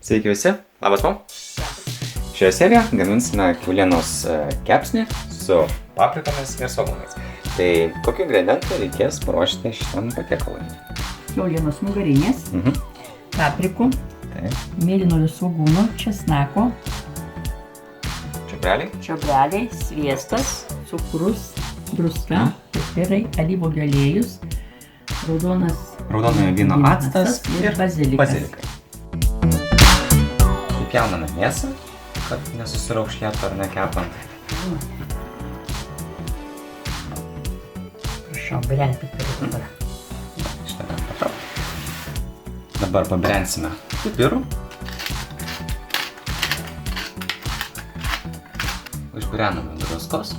Sveiki visi, labas man. Šioje serijoje gaminsime kiaulienos kepsnį su paprikomis ir svogūnais. Tai kokių ingredientų reikės paruošti šitam patiekalui? Kiaulienos nugarinės, paprikų, mėlynojo svogūno, česnako, čiobreliai, sviestas, cukrus, druska, pipirai, alyvuogių aliejus, raudonojo vyno actas ir bazilikai. Įpjauname mėsą, kad nesusiraukšlėtų ar nekepant. Prašau, brent pipirų dabar. Šitą galime patraukti. Dabar pabrendsime pipirų. Užbrename druskos.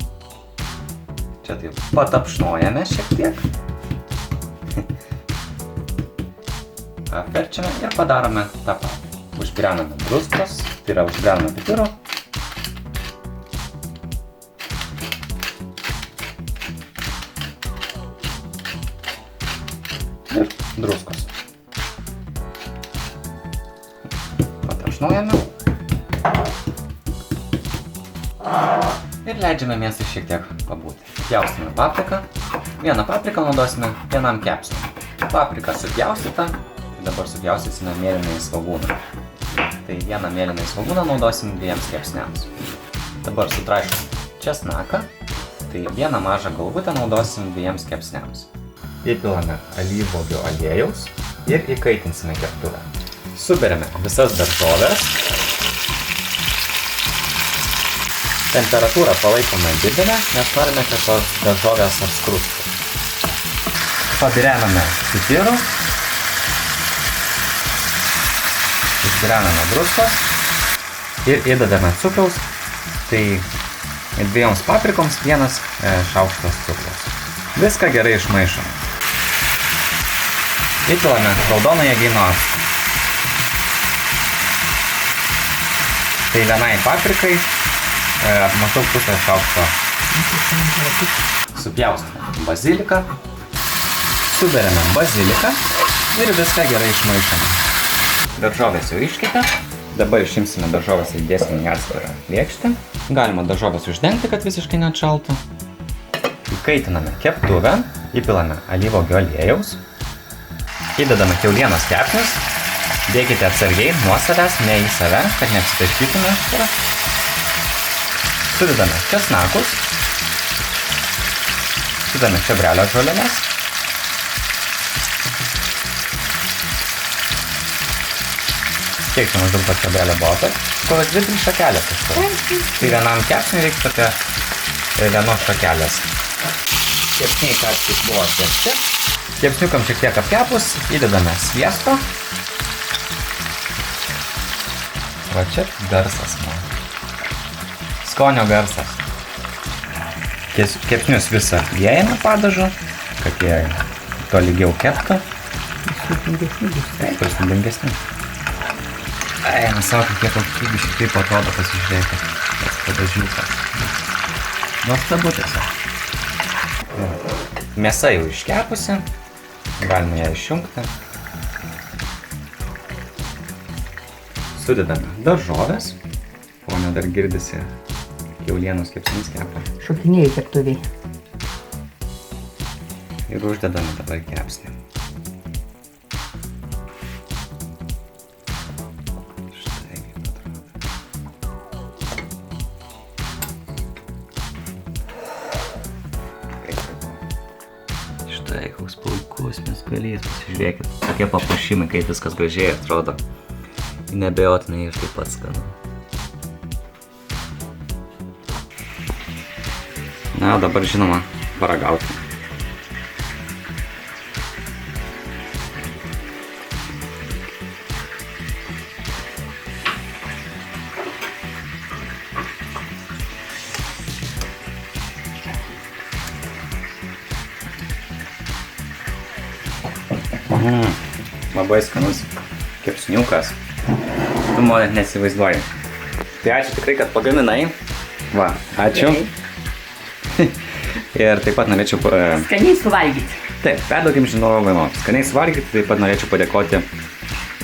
Čia taip patapšnojame šiek tiek. Apverčiame ir padarome tą patį. Užbrename druskos, tai yra užbrename pipirų. Ir druskos. Patapšnojame. Ir leidžiame mėsai šiek tiek pabūti. Pjaustome papriką. Vieną papriką naudosime vienam kepsniui. Paprika supjaustyta. Dabar supjaustysime mėlynąjį svogūną. Tai vieną mėlynąjį svogūną naudosim 2 kepsniams. Dabar sutraiškom česnaką. Tai vieną mažą galvutę naudosim 2 kepsniams. Įpilame alyvuogių aliejaus ir įkaitinsime keptuvę. Suberiame visas daržoves. Temperatūrą palaikome didelę, nes norime, kad tos daržovės apskrustų. Pabirename pipirų. Užbrename druskos ir įdedame cukraus, tai 2 paprikoms 1 šaukštas cukraus. Viską gerai išmaišome. Įpilame raudonojo vyno actą. Tai vienai paprikai maždaug pusę šaukšto. Supjaustome baziliką, suberiame baziliką ir viską gerai išmaišome. Daržovės jau iškepė. Dabar išimsime daržovės ir dėsime į atskirą lėkštę. Galima daržovės uždengti, kad visiškai neatšaltų. Įkaitiname keptuvę, įpilame alyvuogių aliejaus. Įdedame kiaulienos kepsnius. Dėkite atsargiai nuo savęs, ne į save, kad neapsitaškytume. Sudedame česnakus. Sudedame čiobrelio žoleles. Kiek čia maždaug to čiobrelio botas? Kokios 2-3 šakelės kažkur. Tai vienam kepsniui reikia tokia 1 šakelės. Kepsniai ką tik buvo kepti. Kepsniukam šiek tiek apkepus, įdedame sviesto. Va čia garsas man. Skonio garsas. Kepsnius visą liejame padažu, kad jie tolygiau keptų. Taip, ir sudėtingesni. Nesako, kiek kokybiškai taip atrodo, pasižiūrėti. Tas padažiukas. Nuostabu tiesiog. Mėsa jau iškepusi. Galime ją išjungti. Sudedame daržovės. Fone dar girdisi kiaulienos kepsnys kepa. Šokinėjai keptuviai. Ir uždedame dabar kepsnį. Štai koks puikus meskalys, pasižiūrėkit, tokie papuošimai, kaip viskas gražiai atrodo. Neabejotinai ir taip pat skanu. Na, dabar žinoma, paragauti. Labai skanus kepsniukas. Tu net nesivaizduoji. Tai ačiū tikrai, kad pagaminai. Va, ačiū. Ir taip pat norėčiau... Skaniai suvalgyti. Taip, perduokim žinovui. Skaniai suvalgyti, taip pat norėčiau padėkoti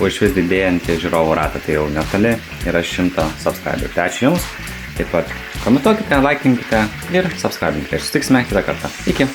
o iš vis didėjantį žiūrovų ratą, tai jau netoli yra 100 subscriberių. Tai ačiū Jums, taip pat komentuokite, laikinkite ir subscribinkite. Ir susitiksime kitą kartą. Iki!